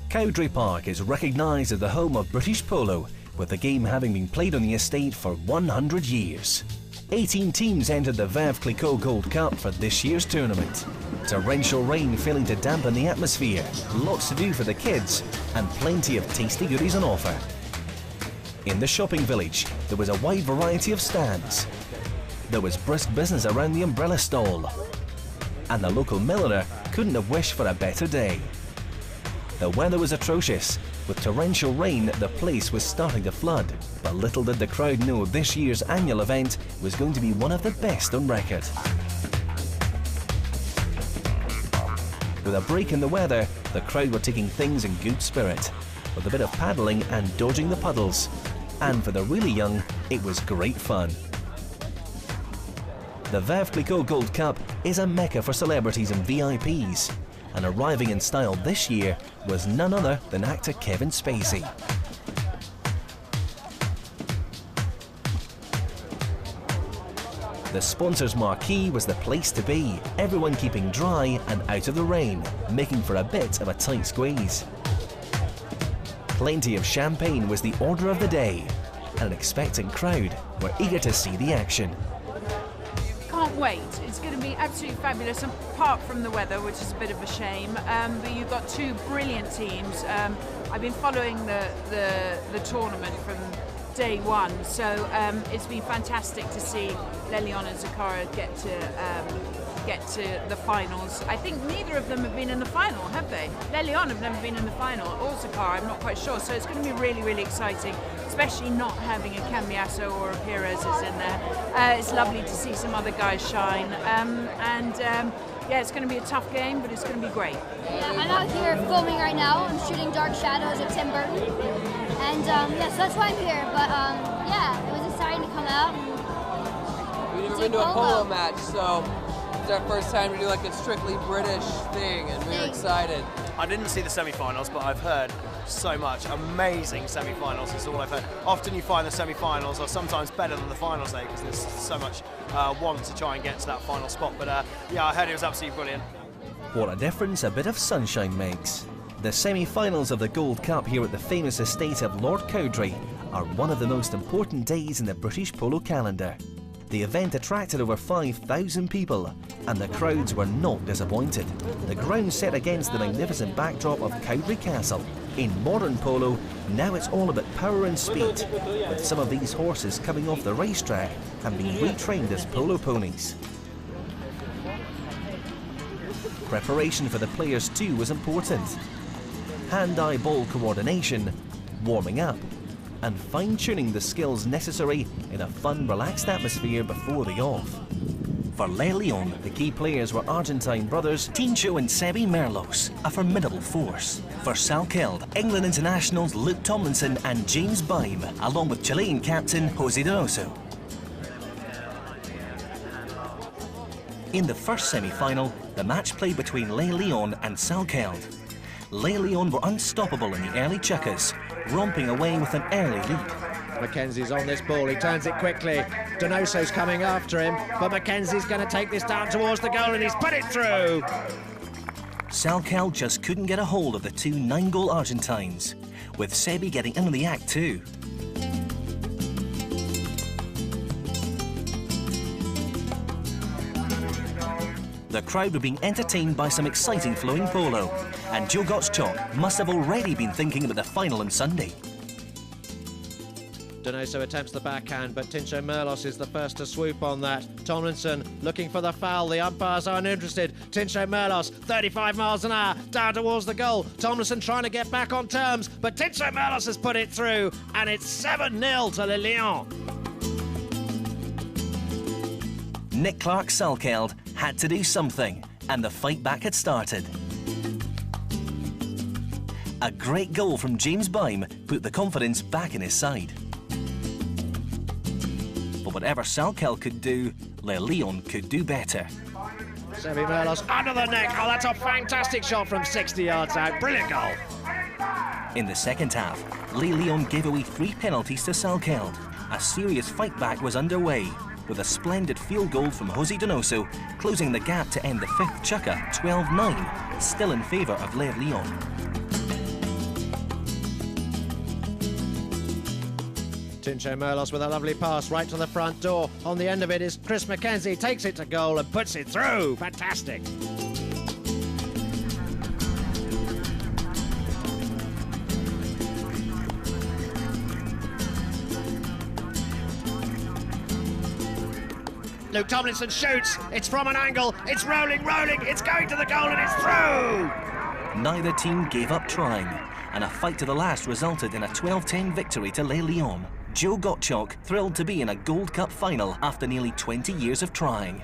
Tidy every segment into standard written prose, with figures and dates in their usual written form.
Cowdray Park is recognised as the home of British polo, with the game having been played on the estate for 100 years. 18 teams entered the Veuve Clicquot Gold Cup for this year's tournament. Torrential rain failing to dampen the atmosphere, lots to do for the kids, and plenty of tasty goodies on offer. In the shopping village, there was a wide variety of stands. There was brisk business around the umbrella stall. And the local milliner couldn't have wished for a better day. The weather was atrocious. With torrential rain, the place was starting to flood. But little did the crowd know this year's annual event was going to be one of the best on record. With a break in the weather, the crowd were taking things in good spirit, with a bit of paddling and dodging the puddles. And for the really young, it was great fun. The Veuve Clicquot Gold Cup is a mecca for celebrities and VIPs. And arriving in style this year was none other than actor Kevin Spacey. The sponsor's marquee was the place to be, everyone keeping dry and out of the rain, making for a bit of a tight squeeze. Plenty of champagne was the order of the day, and an expectant crowd were eager to see the action. Can't wait. It's going to be absolutely fabulous, apart from the weather, which is a bit of a shame. But you've got two brilliant teams. I've been following the tournament from day one, so it's been fantastic to see Le Lion and Zacara get to the finals. I think neither of them have been in the final, have they? Le Lion have never been in the final, or Zacara, I'm not quite sure. So it's going to be really, really exciting, especially not having a Cambiasso or a Pires in there. It's lovely to see some other guys shine. Yeah, it's going to be a tough game, but it's going to be great. Yeah, I'm out here filming right now. I'm shooting Dark Shadows of Tim Burton. And yeah, so that's why I'm here. But yeah, it was exciting to come out. We've never been to a polo match, so it's our first time to do like a strictly British thing, and we were excited. I didn't see the semi-finals, but I've heard so much. Amazing semi-finals is all I've heard. Often you find the semi-finals are sometimes better than the finals day because there's so much want to try and get to that final spot. But yeah, I heard it was absolutely brilliant. What a difference a bit of sunshine makes. The semi-finals of the Gold Cup here at the famous estate of Lord Cowdray are one of the most important days in the British polo calendar. The event attracted over 5,000 people, and the crowds were not disappointed. The ground set against the magnificent backdrop of Cowdray Castle. In modern polo, now it's all about power and speed, with some of these horses coming off the racetrack and being retrained as polo ponies. Preparation for the players too was important. Hand-eye-ball coordination, warming up, and fine-tuning the skills necessary in a fun, relaxed atmosphere before the off. For Le Lion, the key players were Argentine brothers Tincho and Sebi Merlos, a formidable force. For Salkeld, England internationals Luke Tomlinson and James Bime, along with Chilean captain Jose Donoso. In the first semi-final, the match played between Le Lion and Salkeld. Le Lion were unstoppable in the early chukkers, romping away with an early lead. Mackenzie's on this ball, he turns it quickly. Donoso's coming after him, but Mackenzie's going to take this down towards the goal and he's put it through! Salkeld just couldn't get a hold of the two 9-goal Argentines, with Sebi getting into the act too. The crowd were being entertained by some exciting flowing polo, and Joe Gottschalk must have already been thinking about the final on Sunday. Donoso attempts the backhand, but Tincho Merlos is the first to swoop on that. Tomlinson looking for the foul, the umpires are uninterested. Tincho Merlos, 35 miles an hour, down towards the goal. Tomlinson trying to get back on terms, but Tincho Merlos has put it through, and it's 7-0 to Le Lion. Nick Clark Salkeld had to do something, and the fight back had started. A great goal from James Bime put the confidence back in his side. But whatever Salkeld could do, Le Lion could do better. Sebi Merlos under the neck. Oh, that's a fantastic shot from 60 yards out. Brilliant goal. In the second half, Le Lion gave away 3 penalties to Salkeld. A serious fight back was underway, with a splendid field goal from Jose Donoso, closing the gap to end the 5th chukka 12-9, still in favour of Le Lion. Tincho Merlos with a lovely pass right to the front door. On the end of it is Chris McKenzie, takes it to goal and puts it through. Fantastic. Luke Tomlinson shoots, it's from an angle, it's rolling, it's going to the goal and it's through! Neither team gave up trying, and a fight to the last resulted in a 12-10 victory to Les Lions. Joe Gottschalk thrilled to be in a Gold Cup final after nearly 20 years of trying.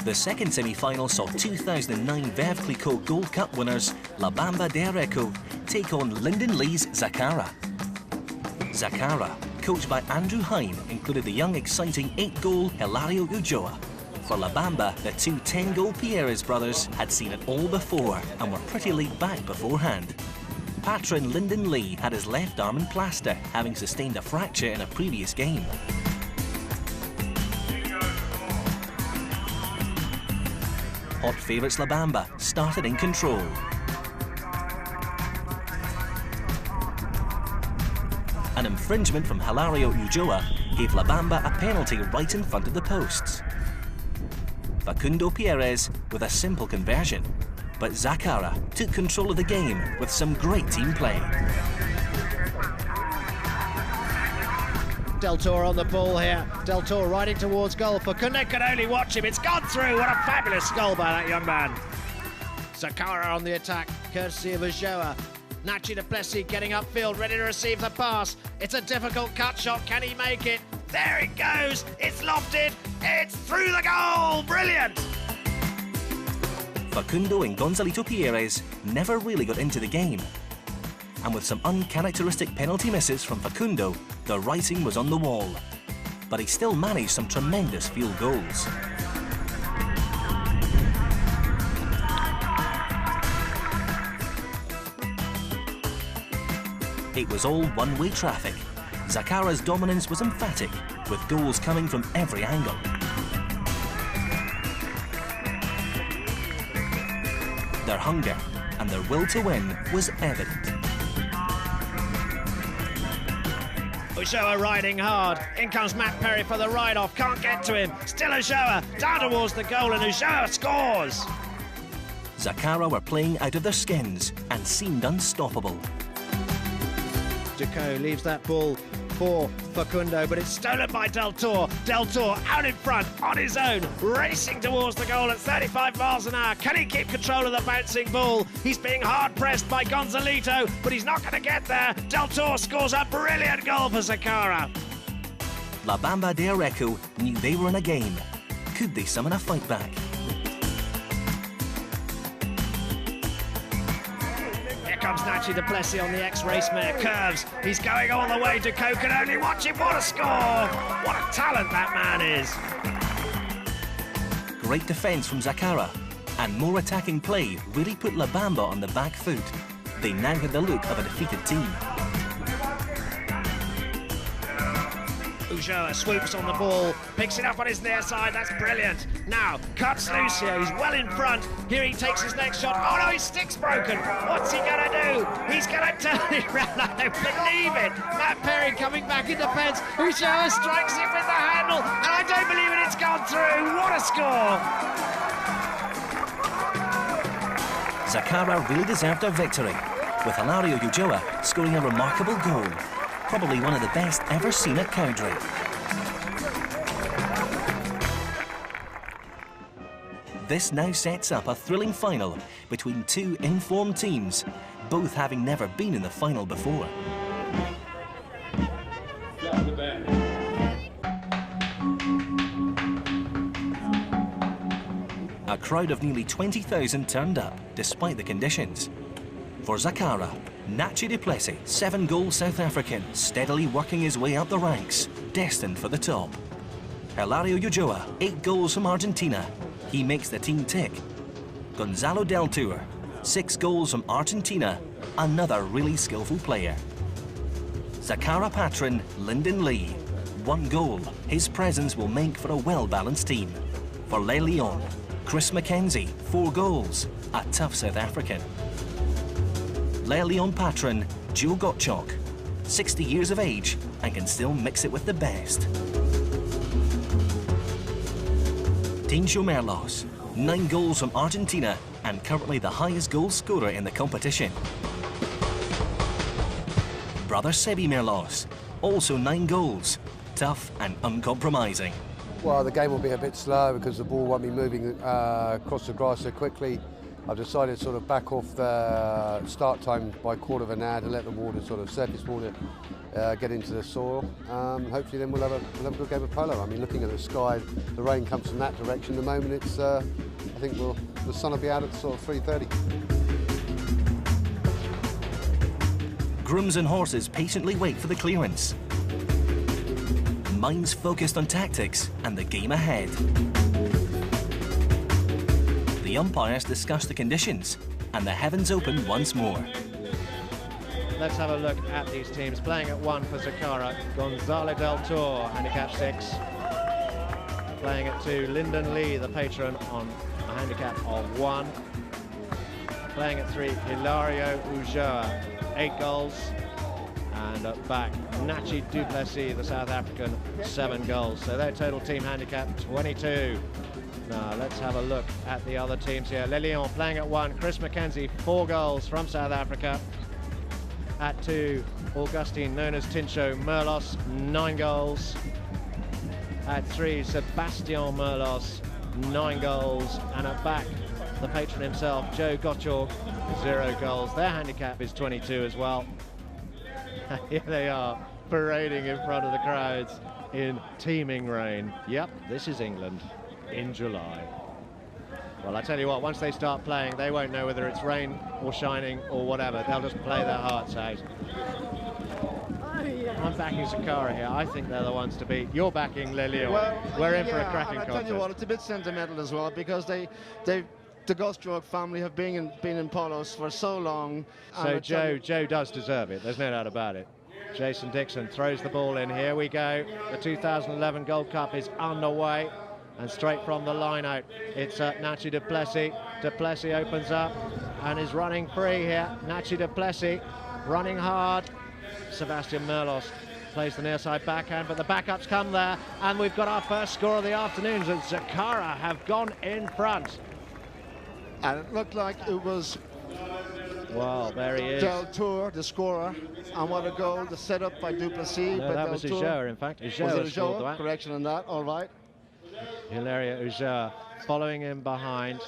The second semi-final saw 2009 Veuve Clicquot Gold Cup winners La Bamba de Areco take on Lyndon Lee's Zacara. Zacara, coached by Andrew Hine, included the young, exciting 8-goal Hilario Ulloa. For La Bamba, the two 10-goal Pierres brothers had seen it all before and were pretty laid back beforehand. Patron Lyndon Lee had his left arm in plaster, having sustained a fracture in a previous game. Hot favourites La Bamba started in control. An infringement from Hilario Ulloa gave La Bamba a penalty right in front of the posts. Facundo Pierres with a simple conversion, but Zacara took control of the game with some great team play. Del Toro on the ball here. Del Toro riding towards goal. Facundo can only watch him. It's gone through. What a fabulous goal by that young man. Zacara on the attack, courtesy of Ulloa. Nachi Duplessis getting upfield, ready to receive the pass. It's a difficult cut shot. Can he make it? There it goes. It's lofted. It's through the goal. Brilliant. Facundo and Gonzalito Pierres never really got into the game. And with some uncharacteristic penalty misses from Facundo, the writing was on the wall. But he still managed some tremendous field goals. It was all one-way traffic. Zacara's dominance was emphatic, with goals coming from every angle. Their hunger and their will to win was evident. Ulloa riding hard. In comes Matt Perry for the ride-off. Can't get to him. Still Ulloa. Down towards the goal and Ulloa scores. Zacara were playing out of their skins and seemed unstoppable. Clicquot leaves that ball for Facundo, but it's stolen by Del Toro. Del Toro out in front, on his own, racing towards the goal at 35 miles an hour. Can he keep control of the bouncing ball? He's being hard-pressed by Gonzalito, but he's not going to get there. Del Toro scores a brilliant goal for Zacara. La Bamba de Areco knew they were in a game. Could they summon a fight back? Comes Nachi Duplessis on the ex-race mare, curves. He's going all the way. Clicquot can only watch him. What a score! What a talent that man is! Great defence from Zacara, and more attacking play really put La Bamba on the back foot. They now had the look of a defeated team. Ulloa swoops on the ball, picks it up on his near side, that's brilliant. Now, cuts Lucio, he's well in front. Here he takes his next shot. Oh no, his stick's broken. What's he gonna do? He's gonna turn it round, I don't believe it. Matt Perry coming back in defence. Ulloa strikes it with the handle, and I don't believe it, it's gone through. What a score! Zacara really deserved their victory, with Hilario Ulloa scoring a remarkable goal. Probably one of the best ever seen at Cowdrey. This now sets up a thrilling final between two informed teams, both having never been in the final before. A crowd of nearly 20,000 turned up, despite the conditions. For Zacara, Nachi Duplessis, 7-goal South African, steadily working his way up the ranks, destined for the top. Hilario Ulloa, 8 goals from Argentina. He makes the team tick. Gonzalo Del Toro, 6 goals from Argentina, another really skillful player. Zacara patron Lyndon Lee, 1 goal. His presence will make for a well-balanced team. For Les Lions, Chris McKenzie, 4 goals, a tough South African. Les Lions patron Joe Gottschalk, 60 years of age and can still mix it with the best. Tincho Merlos, 9 goals from Argentina and currently the highest goal scorer in the competition. Brother Sebi Merlos, also 9 goals, tough and uncompromising. Well, the game will be a bit slow because the ball won't be moving across the grass so quickly. I've decided to sort of back off the start time by a quarter of an hour to let the water, sort of surface water, get into the soil. Hopefully then we'll have a good game of polo. I mean, looking at the sky, the rain comes from that direction. At the moment it's, I think the sun will be out at sort of 3:30. Grooms and horses patiently wait for the clearance. Minds focused on tactics and the game ahead. The umpires discuss the conditions and the heavens open once more. Let's have a look at these teams. Playing at 1 for Zacara, Gonzalo del Toro, handicap 6. Playing at 2, Lyndon Lee, the patron, on a handicap of 1. Playing at 3, Hilario Ulloa, 8 goals. And at back, Nachi Duplessis, the South African, 7 goals. So their total team handicap, 22. Now let's have a look at the other teams here. Le Lion playing at 1, Chris Mackenzie, 4 goals from South Africa. At 2, Augustine, known as Tincho Merlos, 9 goals. At 3, Sebastian Merlos, 9 goals. And at back, the patron himself, Joe Gottschalk, 0 goals. Their handicap is 22 as well. Here they are, parading in front of the crowds in teeming rain. Yep, this is England in July. Well, I tell you what, once they start playing, they won't know whether it's rain or shining or whatever. They'll just play their hearts out. I'm backing Zacara here. I think they're the ones to beat. You're backing Le Lion. Well, we're in for a cracking contest. I tell you what, it's a bit sentimental as well because the Gottschalk family have been in polos for so long. So Joe does deserve it. There's no doubt about it. Jason Dixon throws the ball in. Here we go. The 2011 Gold Cup is underway. And straight from the line out, it's Nachi Duplessis. Duplessis opens up and is running free here. Nachi Duplessis running hard. Sebastian Merlos plays the near side backhand, but the backups come there. And we've got our first score of the afternoon. And Zacara have gone in front. And it looked like it was well, there he is. Del Toro, the scorer. And what a goal, the setup by Duplessis. No, that was Ulloa, in fact. Ulloa scored that. Correction on that, all right. Hilario Ulloa following him behind.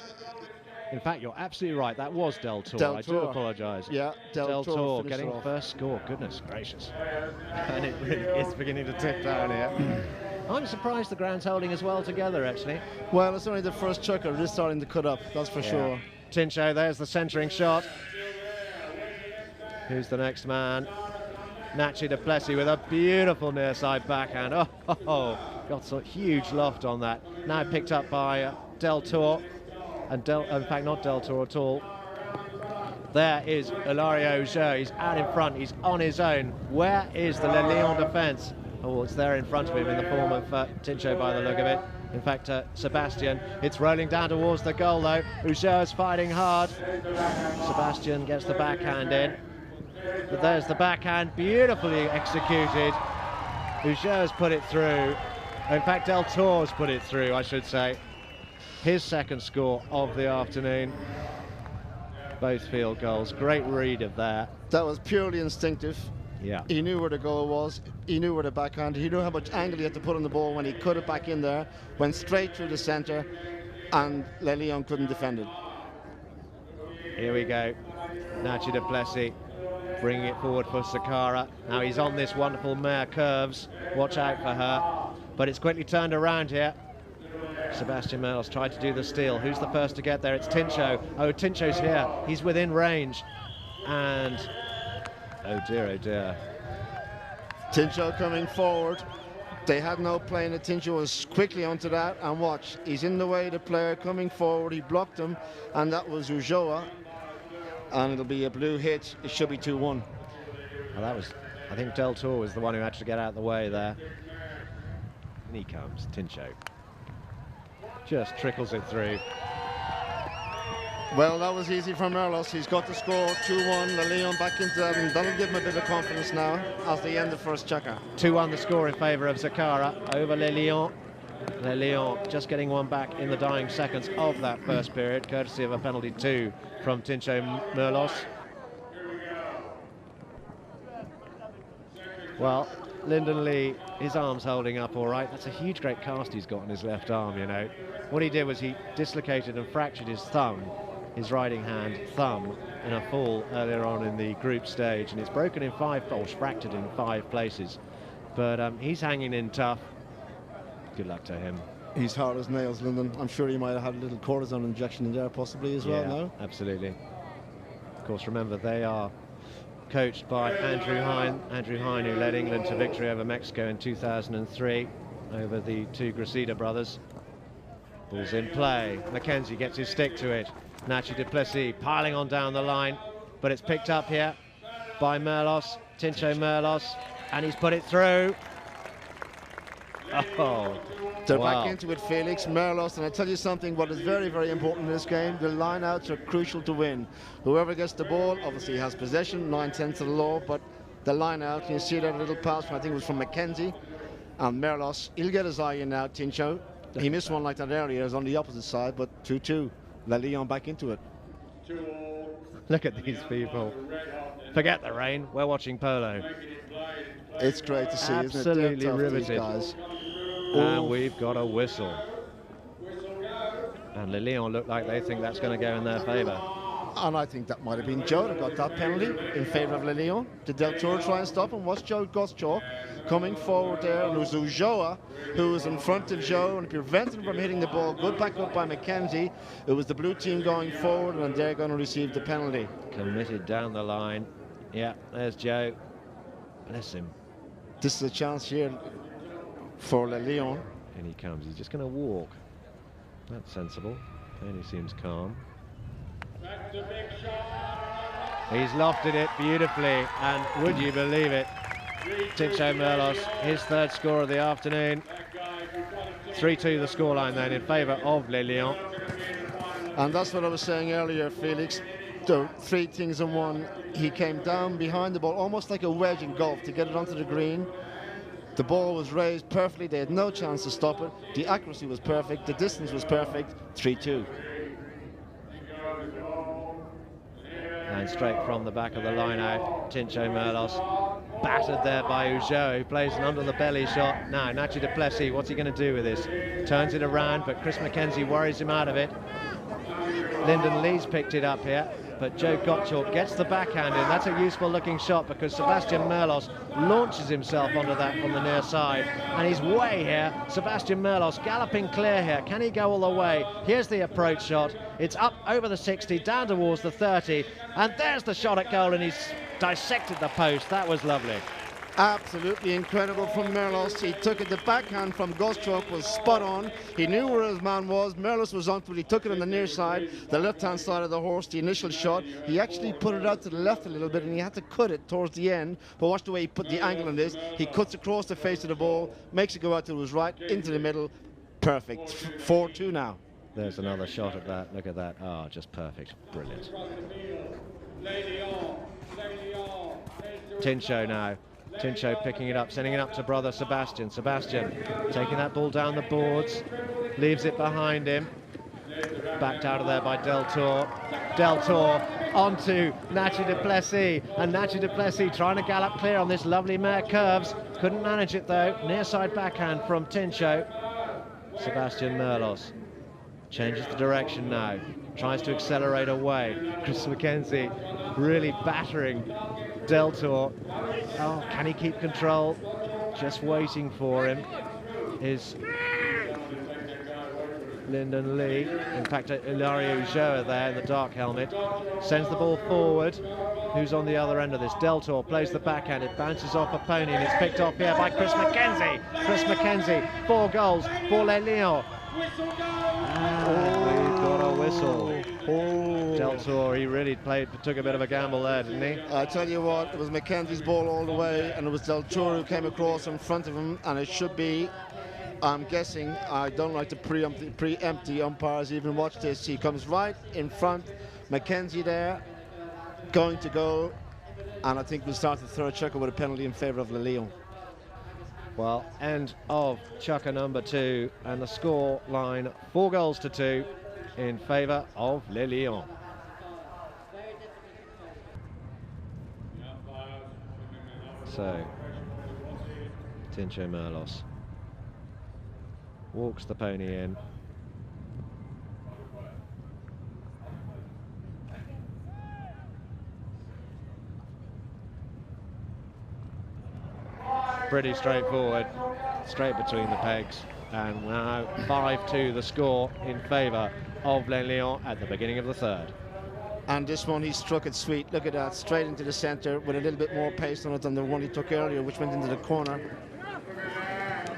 In fact, you're absolutely right. That was Del Toro. I do apologise. Yeah, Del Toro getting first score. Goodness gracious. And it really is beginning to tip down here. I'm surprised the ground's holding as well together, actually. Well, it's only the first chucker. It is starting to cut up, that's for sure. Tincho, there's the centering shot. Who's the next man? Nachi Duplessis with a beautiful near side backhand. Oh, got some huge loft on that. Now picked up by Del Toro. And in fact, not Del Toro at all. There is Hilario Ulloa. He's out in front. He's on his own. Where is the Le Lion defence? Oh, it's there in front of him in the form of Tincho by the look of it. In fact, Sebastian, it's rolling down towards the goal though. Ulloa's fighting hard. Sebastian gets the backhand in. But there's the backhand, beautifully executed. Ulloa's put it through. In fact, Del Toro's put it through, I should say. His second score of the afternoon. Both field goals. Great read of that. That was purely instinctive. Yeah. He knew where the goal was. He knew where the backhand. He knew how much angle he had to put on the ball when he cut it back in there. Went straight through the centre, and Le Lion couldn't defend it. Here we go. Nachi Duplessis bringing it forward for Zacara. Now he's on this wonderful mare Curves. Watch out for her. But it's quickly turned around here. Sebastian Merlos tried to do the steal. Who's the first to get there? It's Tincho. Oh, Tincho's here. He's within range. And oh dear, oh dear. Tincho coming forward. They had no play, and Tincho was quickly onto that. And watch, he's in the way of the player coming forward. He blocked him, and that was Ulloa. And it'll be a blue hit. It should be 2-1. Well, that was, I think Del Toro was the one who had to get out of the way there. And he comes, Tincho. Just trickles it through. Well, that was easy for Merlos. He's got to score 2-1. Le Lion back into that, and that'll give him a bit of confidence now as they end the first checker. 2-1 the score in favour of Zacara over Le Lion. Le Lion just getting one back in the dying seconds of that first period, courtesy of a penalty 2 from Tincho Merlos. Well, Lyndon Lee, his arm's holding up all right. That's a huge, great cast he's got on his left arm, you know. What he did was he dislocated and fractured his thumb, his riding hand thumb, in a fall earlier on in the group stage, and it's broken in 5, or fractured in 5 places. But he's hanging in tough. Good luck to him. He's hard as nails, Lyndon. I'm sure he might have had a little cortisone injection in there possibly as well, no? Absolutely. Of course, remember, they are coached by Andrew Hine. Andrew Hine, who led England to victory over Mexico in 2003 over the 2 Gracida brothers. Ball's in play. Mackenzie gets his stick to it. Nachi du Plessis piling on down the line, but it's picked up here by Merlos, Tincho Merlos, and he's put it through. Oh, they're wow. back into it, Felix. Merlos, and I tell you something, what is very, very important in this game, the line-outs are crucial to win. Whoever gets the ball obviously has possession, 9/10 of the law, but the line-out, you see that little pass, I think it was from Mackenzie, and Merlos, he'll get his eye in now, Tincho. He missed one like that earlier, it was on the opposite side, but 2-2. Le Lion back into it. Look at these people. Forget the rain, we're watching polo. It's great to see, absolutely isn't it? riveted. Guys. And we've got a whistle. And Le Lion look like they think that's going to go in their favour. And I think that might have been Joe that got that penalty in favour of Le Lion. Did Del Toro try and stop him? Was Joe Gottschalk coming forward there? And it was Ulloa who was in front of Joe and prevented him from hitting the ball. Good back up by Mackenzie. It was the blue team going forward, and they're going to receive the penalty. Committed down the line. Yeah, there's Joe. Bless him. This is a chance here for Le Lion. In he comes. He's just going to walk. That's sensible. And he seems calm. He's lofted it beautifully, and would you believe it, Tincho Merlos, his 3rd score of the afternoon. 3-2 the scoreline then in favour of Le Lion. And that's what I was saying earlier, Felix. The 3 things in one. He came down behind the ball, almost like a wedge in golf, to get it onto the green. The ball was raised perfectly. They had no chance to stop it. The accuracy was perfect. The distance was perfect. 3-2. And straight from the back of the line out, Tincho Merlos, battered there by Ulloa, who plays an under-the-belly shot. Now, Nachi du Plessis, what's he going to do with this? Turns it around, but Chris Mackenzie worries him out of it. Lyndon Lee's picked it up here, but Joe Gottschalk gets the backhand in. That's a useful-looking shot because Sebastian Merlos launches himself onto that from the near side, and he's way here. Sebastian Merlos galloping clear here. Can he go all the way? Here's the approach shot. It's up over the 60, down towards the 30, and there's the shot at goal, and he's dissected the post. That was lovely. Absolutely incredible from Merlos. He took it, the backhand from Gottschalk was spot on. He knew where his man was. Merlos was onto it. He took it on the near side, the left-hand side of the horse, the initial shot. He actually put it out to the left a little bit, and he had to cut it towards the end. But watch the way he put the angle on this. He cuts across the face of the ball, makes it go out to his right, into the middle. Perfect. 4-2 now. There's another shot at that. Look at that. Ah, just perfect. Brilliant. Tincho now. Tincho picking it up, sending it up to brother Sebastian. Sebastian taking that ball down the boards, leaves it behind him. Backed out of there by Del Toro. Del Toro onto Nachi du Plessis, and Nachi du Plessis trying to gallop clear on this lovely mare Curves. Couldn't manage it though. Near side backhand from Tincho. Sebastian Merlos changes the direction now, tries to accelerate away. Chris Mackenzie really battering Del Toro. Oh, can he keep control? Just waiting for him is Lyndon Lee. In fact, Ilario Ulloa there in the dark helmet sends the ball forward. Who's on the other end of this? Del Toro plays the backhand. It bounces off a pony, and it's picked off here by Chris Mackenzie. Chris Mackenzie, 4 goals for Le Lion. And we've got a whistle. Del Toro, he really took a bit of a gamble there, didn't he? I tell you what, it was Mackenzie's ball all the way, and it was Del Toro who came across in front of him, and it should be I'm guessing, I don't like to preempt the umpires, even watch this. He comes right in front, Mackenzie there, going to go, and I think we'll start the third checker with a penalty in favour of Le Lion. Well, end of chukker number 2, and the score line 4-2 in favour of Le Lion. So, Tincho Merlos walks the pony in. Pretty straightforward, straight between the pegs, and now 5-2 the score in favour of Le Lion at the beginning of the third. And this one, he struck it sweet. Look at that, straight into the centre with a little bit more pace on it than the one he took earlier, which went into the corner.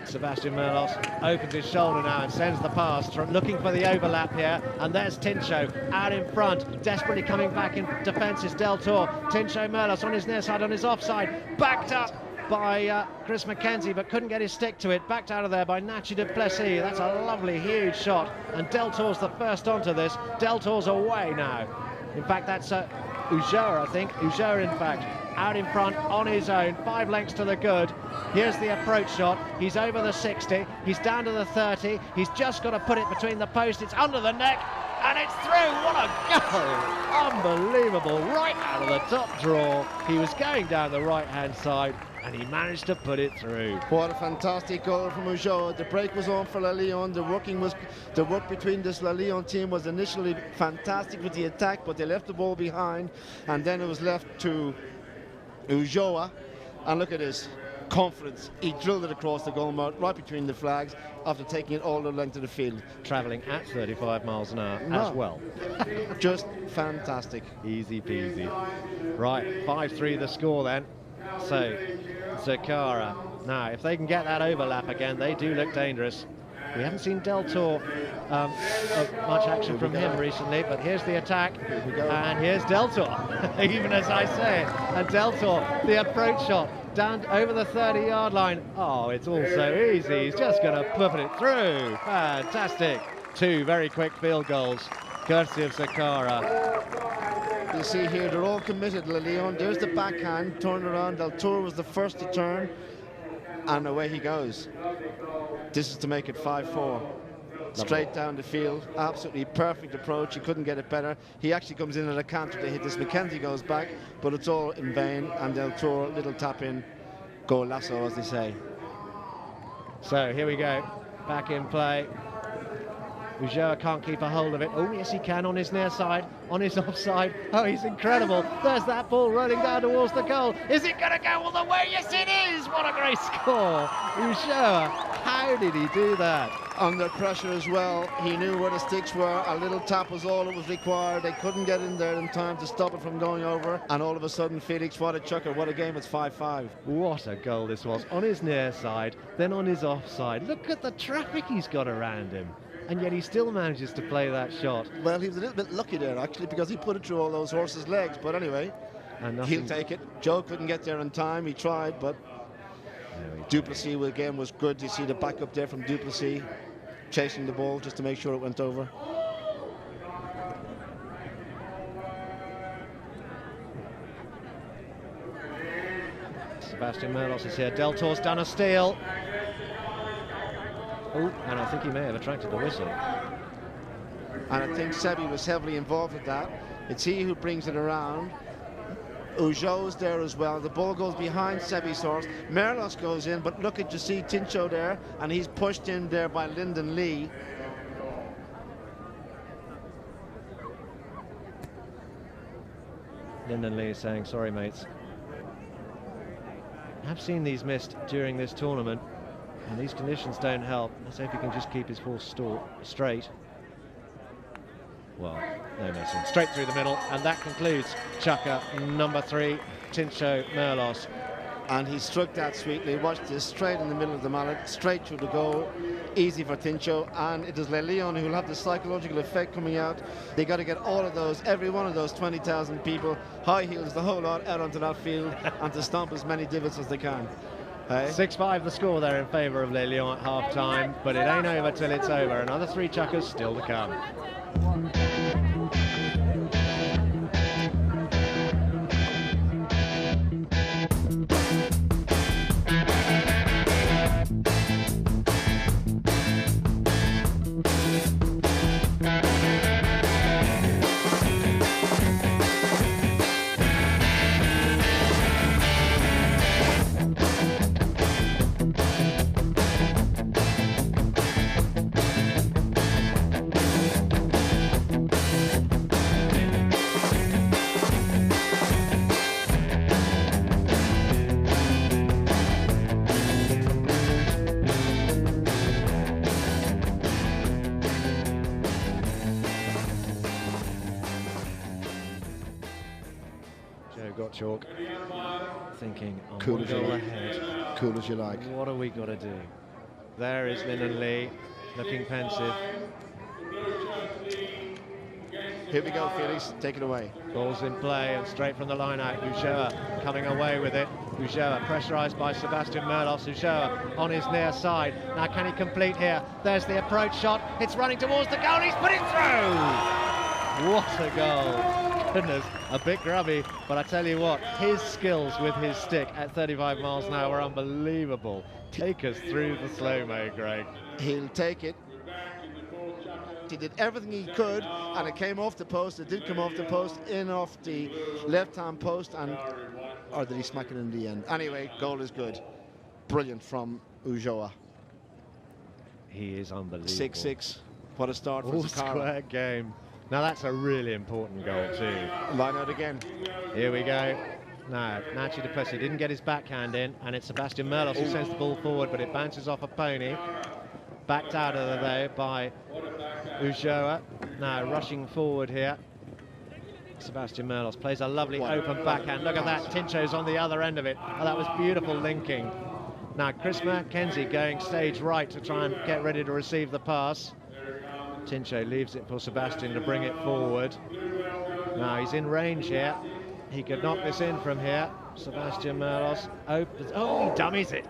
Sebastian Merlos opens his shoulder now and sends the pass, looking for the overlap here. And there's Tincho out in front, desperately coming back in defence is Del Tor. Tincho Merlos on his near side, on his offside, backed up by Chris Mackenzie, but couldn't get his stick to it. Backed out of there by Nachi du Plessis. That's a lovely, huge shot. And Del Tor's the first onto this. Del Tor's away now. In fact, that's Ujera, I think. Ujera, in fact, out in front on his own, 5 lengths to the good. Here's the approach shot. He's over the 60. He's down to the 30. He's just got to put it between the posts. It's under the neck, and it's through. What a goal! Unbelievable. Right out of the top draw. He was going down the right-hand side, and he managed to put it through. What a fantastic goal from Ujoa. The break was on for Le Lion. The work between this Le Lion team was initially fantastic with the attack, but they left the ball behind, and then it was left to Ujoa. And look at this confidence. He drilled it across the goal mouth, right between the flags, after taking it all the length of the field. Travelling at 35 miles an hour as well. Just fantastic. Easy peasy. Right, 5-3 the score then. So, Zacara. Now, if they can get that overlap again, they do look dangerous. We haven't seen Del Tor much action from him recently, but here's the attack, and here's Del Tor, even as I say it. And Del Tor, the approach shot, down over the 30-yard line. Oh, it's all so easy. He's just going to put it through. Fantastic. 2 very quick field goals, courtesy of Zacara. You see here, they're all committed, Le Lion. There's the backhand, turn around. Del Tor was the first to turn, and away he goes. This is to make it 5-4. Straight down the field, absolutely perfect approach. He couldn't get it better. He actually comes in at a counter to hit this. Mackenzie goes back, but it's all in vain, and Del Tor, little tap in, go lasso, as they say. So here we go, back in play. Ujera can't keep a hold of it. Oh, yes, he can on his near side, on his offside. Oh, he's incredible. There's that ball rolling down towards the goal. Is it going to go all the way? Yes, it is. What a great score. Ujera, how did he do that? Under pressure as well. He knew where the sticks were. A little tap was all that was required. They couldn't get in there in time to stop it from going over. And all of a sudden, Felix, what a chucker. What a game. It's 5-5. What a goal this was. On his near side, then on his offside. Look at the traffic he's got around him. And yet he still manages to play that shot. Well, he was a little bit lucky there, actually, because he put it through all those horses' legs. But anyway, he'll take it. Joe couldn't get there in time. He tried, but du Plessis again was good. You see the back up there from du Plessis, chasing the ball just to make sure it went over. Sebastian Merlos is here. Del Tor's done a steal. Oh, and I think he may have attracted the whistle. And I think Sebi was heavily involved with that. It's he who brings it around. Ujo's there as well. The ball goes behind Sebi's horse. Merlos goes in, but look at, you see Tincho there, and he's pushed in there by Lyndon Lee. Lyndon Lee is saying, sorry, mates. I've seen these missed during this tournament, and these conditions don't help. Let's hope he can just keep his horse straight. Well, no messing. Straight through the middle, and that concludes chukker number 3, Tincho Merlos. And he struck that sweetly. Watch this, straight in the middle of the mallet, straight through the goal. Easy for Tincho, and it is Le Lion who will have the psychological effect coming out. They got to get all of those, every one of those 20,000 people, high heels, the whole lot, out onto that field and to stomp as many divots as they can. Hey? 6-5 the score there in favour of Les Lions at half-time, but it ain't over till it's over. Another 3 chukkers still to come. Chalk thinking, cool as you like. Ahead. Cool as you like. What are we got to do? There is Lin Lee looking pensive. Here we go, Felix. Take it away. Ball's in play and straight from the line out. Ulloa coming away with it. Ulloa pressurised by Sebastian Merlos. Ulloa on his near side. Now can he complete here? There's the approach shot. It's running towards the goal. He's put it through! What a goal. Goodness, a bit grubby, but I tell you what, his skills with his stick at 35 miles an hour are unbelievable. Take us through the slow-mo, Greg. He'll take it. He did everything he could, and it came off the post. It did come off the post, in off the left-hand post, and or did he smack it in the end? Anyway, goal is good. Brilliant from Ulloa. He is unbelievable. 6-6. What a start for All Zacara. square game. Now that's a really important goal too. Line out again. Here we go. Now, Nacho du Plessis didn't get his backhand in, and it's Sebastian Merlos who sends the ball forward, but it bounces off a pony. Backed out of there, though, by Ulloa. Now, rushing forward here. Sebastian Merlos plays a lovely open backhand. Look at that, Tincho's on the other end of it. Oh, that was beautiful linking. Now, Chris Mackenzie going stage right to try and get ready to receive the pass. Tincho leaves it for Sebastian to bring it forward. Now he's in range here. He could knock this in from here. Sebastian Merlos opens. Oh, he dummies it.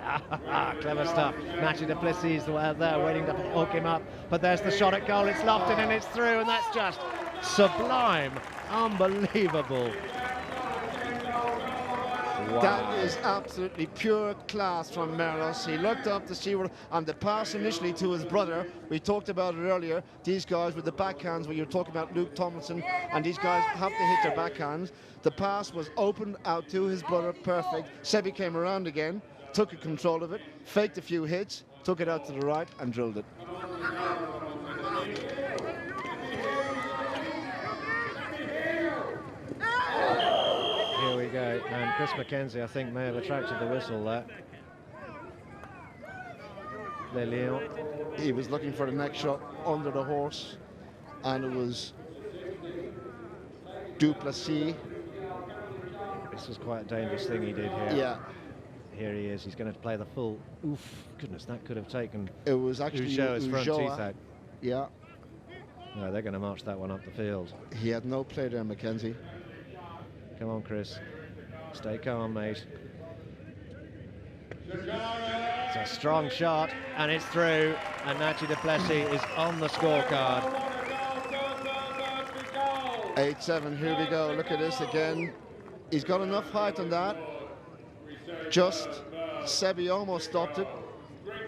Clever stuff. Nacho du Plessis is there waiting to hook him up. But there's the shot at goal. It's lofted and it's through, and that's just sublime. Unbelievable. Wow. That is absolutely pure class from Merlos. He looked up to see what, and the pass initially to his brother, we talked about it earlier, these guys with the backhands, where you're talking about Luke Tomlinson, and these guys have to hit their backhands. The pass was opened out to his brother, perfect. Sebi came around again, took control of it, faked a few hits, took it out to the right and drilled it. Here we go, and Chris Mackenzie, I think, may have attracted the whistle there. Les Lions. He was looking for the next shot under the horse, and it was du Plessis. This was quite a dangerous thing he did here. Yeah. Here he is, he's going to play the full, oof, goodness, that could have taken It was actually Ulloa's front teeth Ulloa. out. Yeah. No, they're going to march that one up the field. He had no play there, Mackenzie. Come on, Chris. Stay calm, mate. It's a strong shot, and it's through, and Nacho du Plessis is on the scorecard. 8-7, here we go. Look at this again. He's got enough height on that. Just Sebi almost stopped it,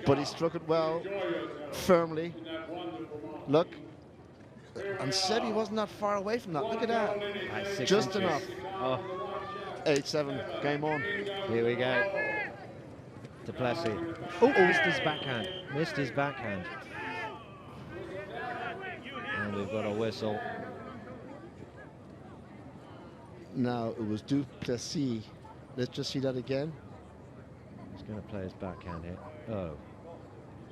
but he struck it well, firmly. Look. And Sebi wasn't that far away from that. Look at that. Just inches. enough. Oh. 8-7, game on. Here we go. Du Plessis. Oh, missed his backhand. Missed his backhand. And we've got a whistle. Now it was du Plessis. Let's just see that again. He's going to play his backhand here. Oh.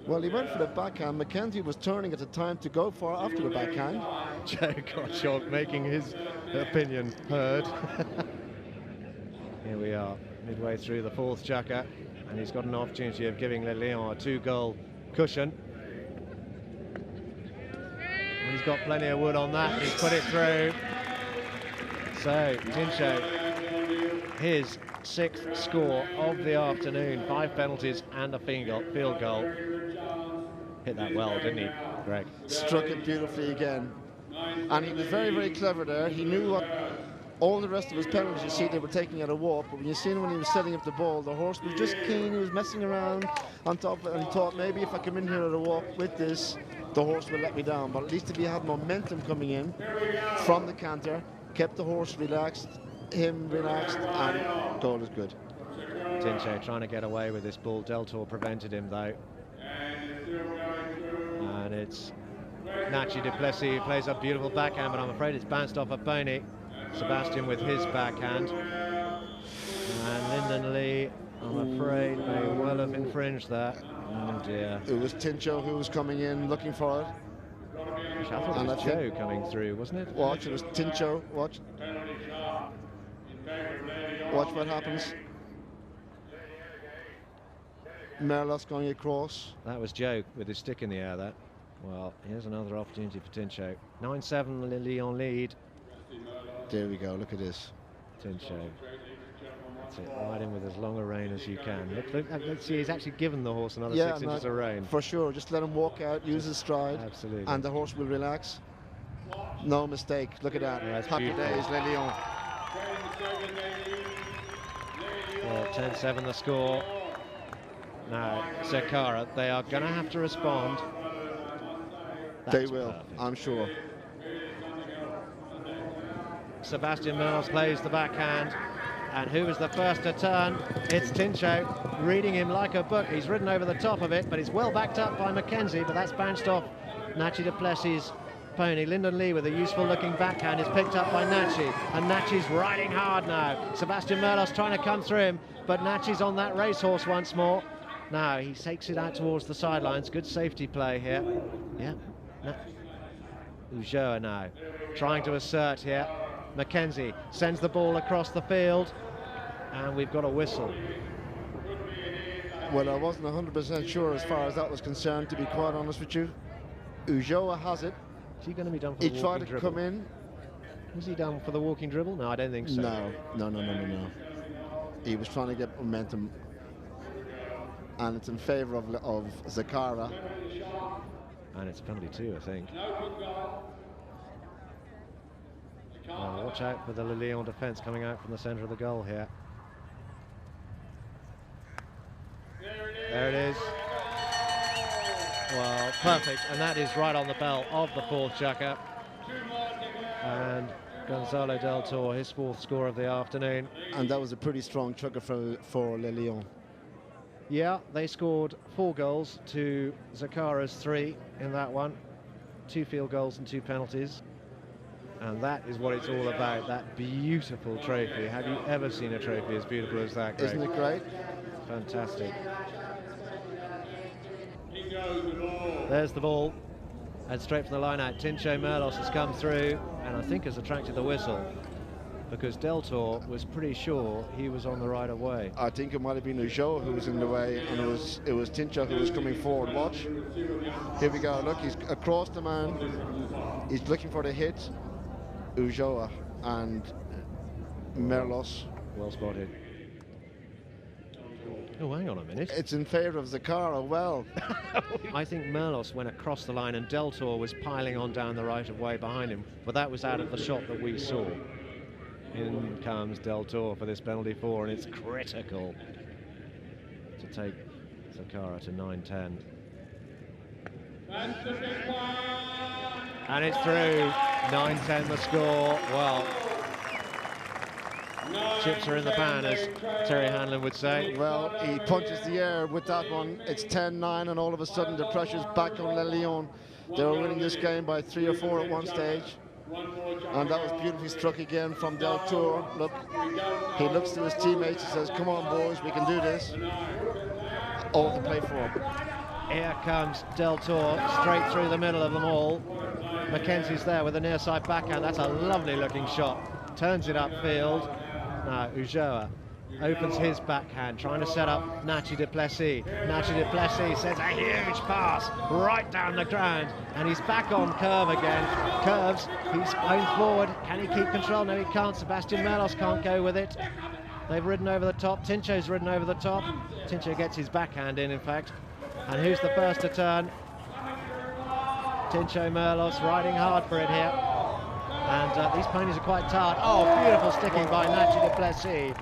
Well, he went for the backhand. Mackenzie was turning at the time to go for after the backhand. Joe Gottschalk making his opinion heard. Here we are, midway through the fourth chukka, and he's got an opportunity of giving Les Lions a 2-goal cushion. And he's got plenty of wood on that. He's put it through. So, Tincho, his sixth score of the afternoon. 5 penalties and a field goal. Hit that well, didn't he, Greg? Struck it beautifully again. And he was very, very clever there. He knew what all the rest of his penalties, you see, they were taking at a walk, but when you see him when he was setting up the ball, the horse was just keen, he was messing around on top of it, and he thought, maybe if I come in here at a walk with this, the horse will let me down. But at least if he had momentum coming in from the canter, kept the horse relaxed, him relaxed, and goal is good. Tincho trying to get away with this ball. Deltor prevented him, though. And it's Nachi Duplessis who plays a beautiful backhand, but I'm afraid it's bounced off a pony. Sebastian with his backhand. And Lyndon Lee, I'm afraid, may well have infringed that. Oh dear. It was Tincho who was coming in looking for it. I thought it was Joe coming through, wasn't it? Watch, it was Tincho. Watch. Watch what happens. Merlos going across. That was Joe with his stick in the air, that. Well, here's another opportunity for Tincho. 9-7 Lyon lead. There we go, look at this. Tincho. That's it, ride in with as long a rein as you can. Let's see, he's actually given the horse another 6 inches of rein. For sure, just let him walk out, use his stride. Absolutely. And the horse will relax. No mistake, look at that. Yeah, happy beautiful. days, Le Lion. Well, 10-7 the score. Now, Zacara, they are going to have to respond. They will, I'm sure. Sebastian Merlos plays the backhand, and who is the first to turn? It's Tincho, reading him like a book. He's ridden over the top of it, but it's well backed up by Mackenzie, but that's bounced off Nachi Duplessis' pony. Lyndon Lee with a useful looking backhand is picked up by Nachi, and Nachi's riding hard now. Sebastian Merlos trying to come through him, but Nachi's on that racehorse once more. Now he takes it out towards the sidelines. Good safety play here. Yeah. Ulloa now trying to assert here. Mackenzie sends the ball across the field, and we've got a whistle. Well, I wasn't 100% sure as far as that was concerned, to be quite honest with you. Ulloa has it. Is he going to be done for he the walking tried to dribble? come in. Was he done for the walking dribble? No, I don't think so. No. He was trying to get momentum, and it's in favour of Zacara. And it's a penalty too, I think. Well, watch out for the Le Lion defence coming out from the centre of the goal here. There it is. Well, perfect, and that is right on the bell of the fourth chukker. And Gonzalo Del Toro, his fourth score of the afternoon. And that was a pretty strong chukker for Le Lion. Yeah, they scored 4 goals to Zacara's 3 in that one. 2 field goals and 2 penalties. And that is what it's all about, that beautiful trophy. Have you ever seen a trophy as beautiful as that, Greg? Isn't it great? Fantastic. There's the ball. And straight from the line out, Tincho Merlos has come through and I think has attracted the whistle, because Del Toro was pretty sure he was on the right of way. I think it might have been Ulloa who was in the way, and it was Tincho who was coming forward. Watch. Here we go. Look, he's across the man. He's looking for the hit. Ulloa and Merlos. Well spotted. Oh, hang on a minute. It's in favour of Zacara. Well, I think Merlos went across the line and Del Toro was piling on down the right of way behind him, but that was out of the shot that we saw. In comes Del Toro for this penalty 4, and it's critical to take Zacara to 9-10. And it's through. 9-10 the score. Well, chips are in the pan, as Terry Hanlon would say. well, he punches the air with that one. It's 10-9, and all of a sudden the pressure's back on Le Lion. They were winning this game by 3 or 4 at one stage. And that was beautifully struck again from Del Toro. Look, he looks to his teammates and says, come on, boys, we can do this. All to play for. Here comes Del Toro, straight through the middle of them all. Mackenzie's there with a near side backhand. That's a lovely looking shot. Turns it upfield. Now Ulloa opens his backhand, trying to set up Nachi Duplessis. Nachi Duplessis sends a huge pass right down the ground, and he's back on curve again. Curves, he's going forward. Can he keep control? No, he can't. Sebastian Merlos can't go with it. They've ridden over the top. Tincho's ridden over the top. Tincho gets his backhand in fact. And who's the first to turn? Tincho Merlos riding hard for it here. And these ponies are quite tired. Oh, beautiful sticking by Nachi du Plessis.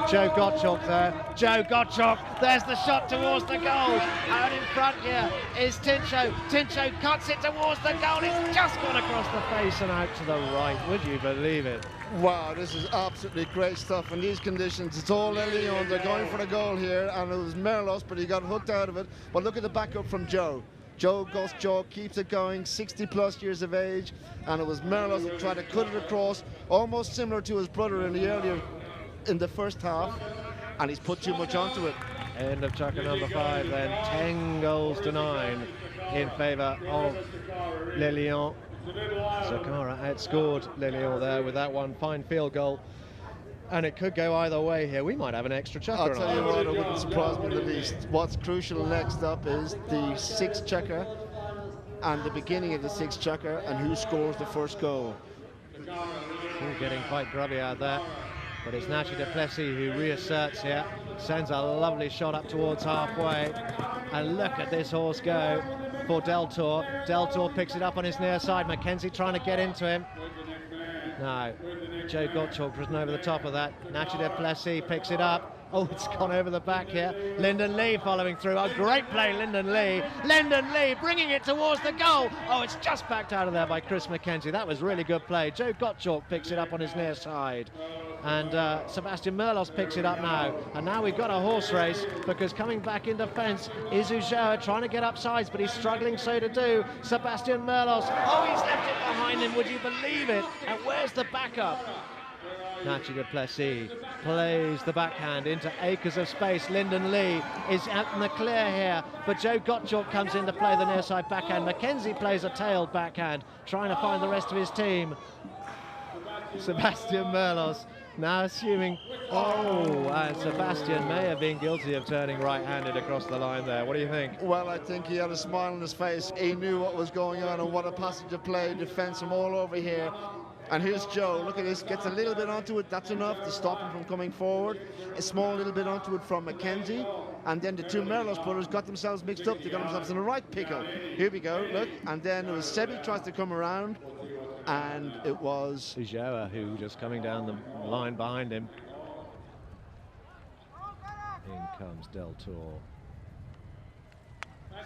Joe Gottschalk there. Joe Gottschalk, there's the shot towards the goal. Out in front here is Tincho. Tincho cuts it towards the goal. It's just gone across the face and out to the right. Would you believe it? Wow, this is absolutely great stuff in these conditions. It's all Le Lion. They're going for the goal here, and it was Merlos, but he got hooked out of it. But look at the backup from Joe. Joe Gottschalk keeps it going, 60+ years of age, and it was Merlos that tried to cut it across, almost similar to his brother in the first half, and he's put too much onto it. End of chukker number 5 then, 10 goals to 9 in favour of Le Lion. Zacara outscored Le Lion there with that one fine field goal, and it could go either way here. We might have an extra chukker. I'll tell you what, it wouldn't surprise me in the least. What's crucial next up is the 6th chukker and the beginning of the 6th chukker and who scores the first goal. We're getting quite grubby out there. But it's Nachi du Plessis who reasserts here, sends a lovely shot up towards halfway, and look at this horse go for Deltour. Deltour picks it up on his near side, Mackenzie trying to get into him. No, Joe Gottschalk was over the top of that. Nachi du Plessis picks it up. Oh, it's gone over the back here. Lyndon Lee following through. A great play, Lyndon Lee. Lyndon Lee bringing it towards the goal. Oh, it's just backed out of there by Chris Mackenzie. That was really good play. Joe Gottschalk picks it up on his near side. And Sebastian Merlos picks it up now. And now we've got a horse race, because coming back in defence is Ujoa, trying to get up sides, but he's struggling so to do. Sebastian Merlos. Oh, he's left it behind him. Would you believe it? And where's the backup? Nachi du Plessis plays the backhand into acres of space. Lyndon Lee is out in the clear here, but Joe Gottschalk comes in to play the near side backhand. Mackenzie plays a tailed backhand, trying to find the rest of his team. Sebastian Merlos now assuming, and Sebastian may have been guilty of turning right-handed across the line there. What do you think? Well, I think he had a smile on his face. He knew what was going on and what a passage of play, defence from all over here. And here's Joe, look at this, gets a little bit onto it, that's enough to stop him from coming forward. A small little bit onto it from Mackenzie, and then the two Merlos brothers got themselves mixed up, they got themselves in the right pickle. Here we go, look, and then it was Sebi tries to come around, and it was Ujoa who just coming down the line behind him. In comes Deltour.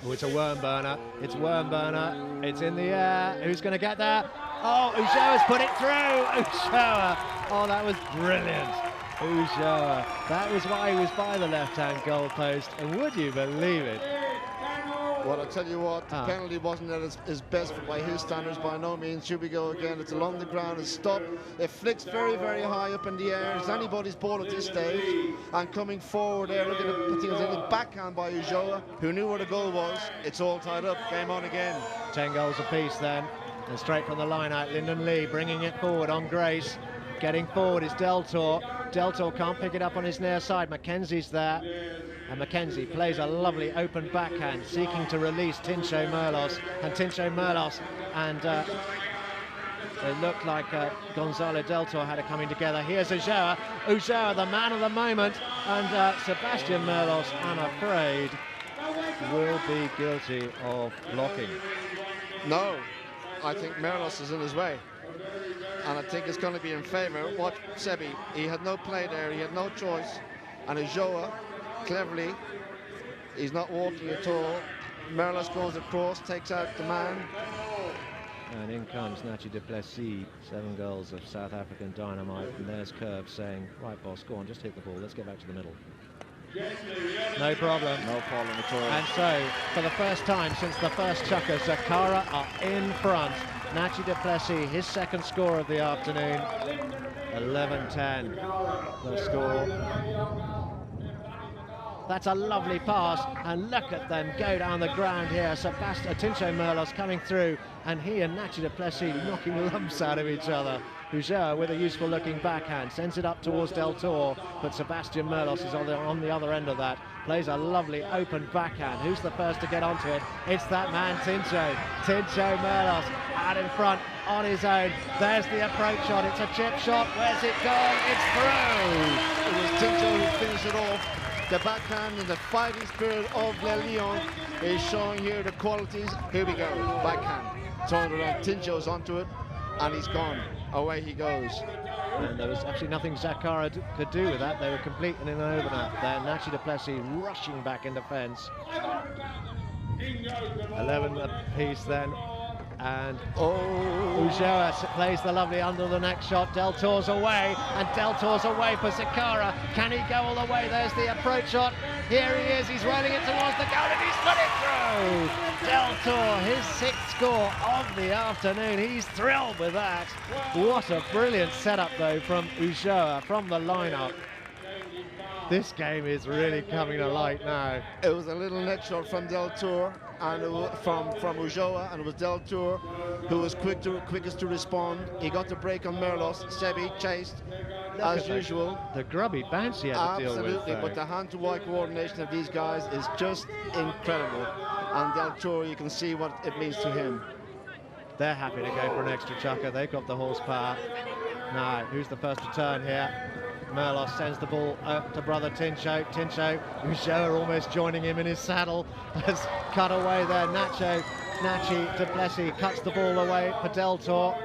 Oh, it's a worm burner, it's worm burner, it's in the air, who's going to get there? Oh, Ujoa's put it through! Ujoa! Oh, that was brilliant. Ujoa. That was why he was by the left-hand goal post, and would you believe it? Well, I'll tell you what, the penalty wasn't at his best by his standards by no means. Should we go again? It's along the ground, it's stopped. It flicks very, very high up in the air. It's anybody's ball at this stage. And coming forward there, look at the, I think it was a little backhand by Ujoa, who knew where the goal was. It's all tied up. Game on again. 10 goals apiece then. And straight from the line out, Lyndon Lee bringing it forward on Grace. Getting forward is Deltour. Deltour can't pick it up on his near side. Mackenzie's there. And Mackenzie plays a lovely open backhand, seeking to release Tincho Merlos. And Tincho Merlos, and it looked like Gonzalo Deltour had it coming together. Here's Ujoa. Ujoa, the man of the moment. And Sebastian Merlos, I'm afraid, will be guilty of blocking. No, I think Merlos is in his way. And I think it's going to be in favour. Watch Sebi. He had no play there. He had no choice. And Ujoa, cleverly, he's not walking at all. Merlos goes across, takes out the man. And in comes Nachi du Plessis. 7 goals of South African dynamite. And there's Curve saying, right, boss, go on, just hit the ball. Let's get back to the middle. No problem. No problem at all. And so, for the first time since the first chukker, Zacara are in front. Nachi du Plessis, his second score of the afternoon. 11-10, the score. That's a lovely pass, and look at them go down the ground here. Tincho Merlos coming through, and he and Nachi du Plessis knocking lumps out of each other. Ujoa with a useful looking backhand, sends it up towards Deltour, but Sebastian Merlos is on the other end of that. Plays a lovely open backhand. Who's the first to get onto it? It's that man, Tincho Merlos. out in front on his own. There's the approach shot. It's a chip shot. Where's it gone? It's through. It was Clicquot who finished it off. The backhand and the fighting spirit of Le Lion is showing here the qualities. Here we go, backhand. Throwing it around, Clicquot's onto it, and he's gone. Away he goes. And there was actually nothing Zacara could do with that. They were completing an overlap there. Nachi du Plessis rushing back in defence. 11 apiece then. And Ulloa plays the lovely under the neck shot. Deltour's away, and Deltour's away for Zacara. Can he go all the way? There's the approach shot. Here he is, he's rolling it towards the goal, and he's put it through! Deltour, his sixth score of the afternoon. He's thrilled with that. What a brilliant setup, though, from Ulloa, from the lineup. This game is really coming to light now. It was a little net shot from Deltour, and it was from Ulloa, and it was Deltour who was quickest to respond. He got the break on Merlos. Sebi chased as usual. The grubby bounce he had to deal with. Absolutely, but the hand-to-eye coordination of these guys is just incredible. And Deltour, you can see what it means to him. They're happy to go for an extra chucker. They've got the horsepower. Now, who's the first to turn here? Merlos sends the ball to brother Clicquot. Ulloa almost joining him in his saddle, has cut away there. Nachi du Plessis cuts the ball away for Deltour,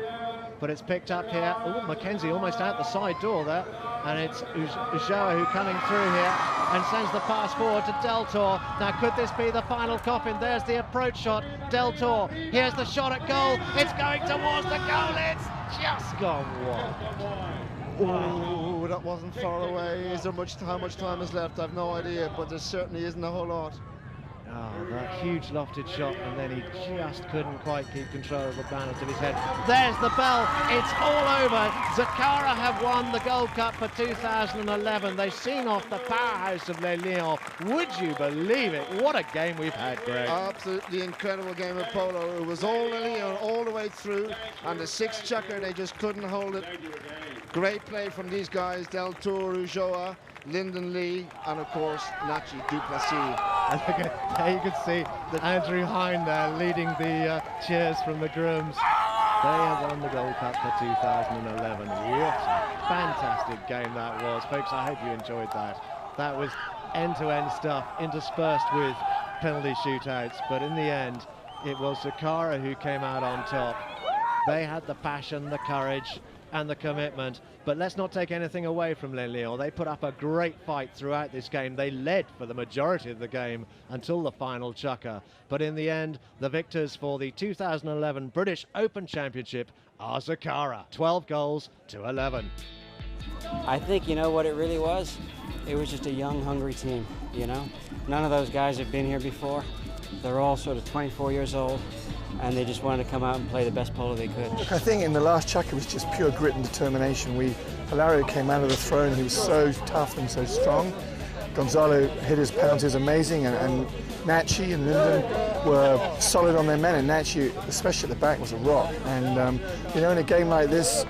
but it's picked up here. Oh, Mackenzie almost out the side door there, and it's Ulloa who coming through here and sends the pass forward to Deltour. Now, could this be the final coffin? There's the approach shot. Deltour, here's the shot at goal. It's going towards the goal. It's just gone wide. Oh, that wasn't far away. Is there how much time is left? I've no idea, but there certainly isn't a whole lot. Oh, that huge lofted shot, and then he just couldn't quite keep control of the balance of his head. There's the bell. It's all over. Zacara have won the Gold Cup for 2011. They've seen off the powerhouse of Les Lions. Would you believe it? What a game we've had, Greg. Absolutely incredible game of polo. It was all Les Lions all the way through, and the sixth chucker, they just couldn't hold it. Great play from these guys, Deltour, Ulloa, Lyndon Lee, and of course Nachi du Plessis. And there you can see that Andrew Hine there leading the cheers from the grooms. They have won the Gold Cup for 2011. What a fantastic game that was, folks. I hope you enjoyed that. That was end-to-end stuff interspersed with penalty shootouts, but in the end it was Zacara who came out on top. They had the passion, the courage and the commitment, but let's not take anything away from Les Lions. They put up a great fight throughout this game. They led for the majority of the game until the final chucker, but in the end the victors for the 2011 British Open Championship are Zacara, 12 goals to 11. I think, you know what it really was? It was just a young, hungry team, you know? None of those guys have been here before. They're all sort of 24 years old, and they just wanted to come out and play the best polo they could. Look, I think in the last chucker it was just pure grit and determination. Hilario came out of the throne, he was so tough and so strong. Gonzalo hit his penalties amazing, and Nachi and Lyndon were solid on their men, and Nachi, especially at the back, was a rock. And you know, in a game like this,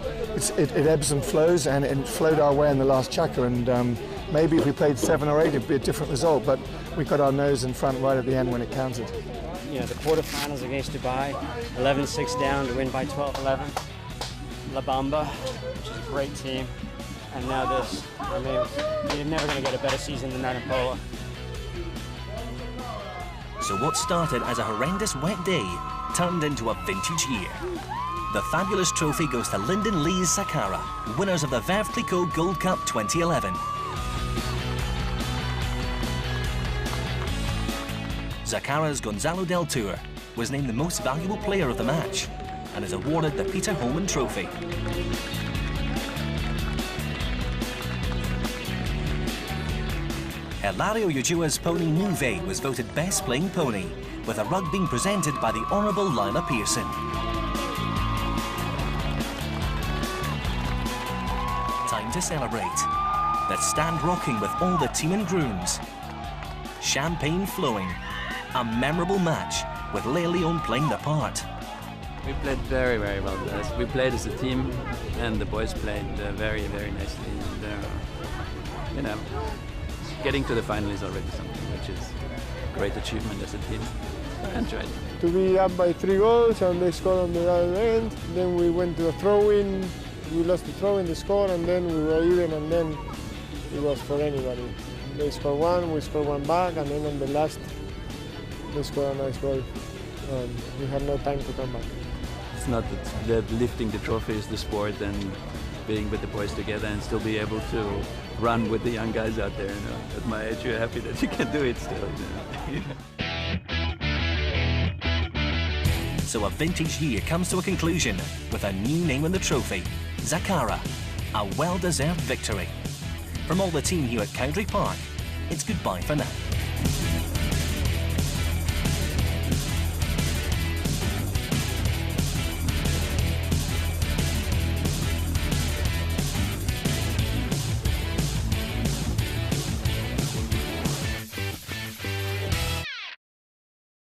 it ebbs and flows, and it flowed our way in the last chucker, and maybe if we played 7 or 8 it'd be a different result, but we got our nose in front right at the end when it counted. You know, the quarterfinals against Dubai, 11-6 down to win by 12-11. La Bamba, which is a great team, and now this. I mean, you're never going to get a better season than that in polo. So what started as a horrendous wet day turned into a vintage year. The fabulous trophy goes to Lyndon Lee's Zacara, winners of the Veuve Clicquot Gold Cup 2011. Zacara's Gonzalo Deltour was named the most valuable player of the match and is awarded the Peter Holman Trophy. Hilario Ulloa's pony Veuve was voted best playing pony, with a rug being presented by the Honourable Lila Pearson. Time to celebrate. Let's stand rocking with all the team and grooms. Champagne flowing. A memorable match with Les Lions playing the part. We played very, very well. We played as a team, and the boys played very, very nicely. And, you know, getting to the final is already something which is a great achievement as a team. I enjoyed it. To be up by 3 goals and they scored on the other end. Then we went to a throw-in. We lost the throw-in, they scored, and then we were even, and then it was for anybody. They scored one, we scored one back, and then on the last, they scored a nice goal. We had no time to come back. It's not that lifting the trophy is the sport, and being with the boys together and still be able to run with the young guys out there. You know, at my age, you're happy that you can do it still. You know. So a vintage year comes to a conclusion with a new name on the trophy, Zacara, a well-deserved victory. From all the team here at Cowdray Park, it's goodbye for now.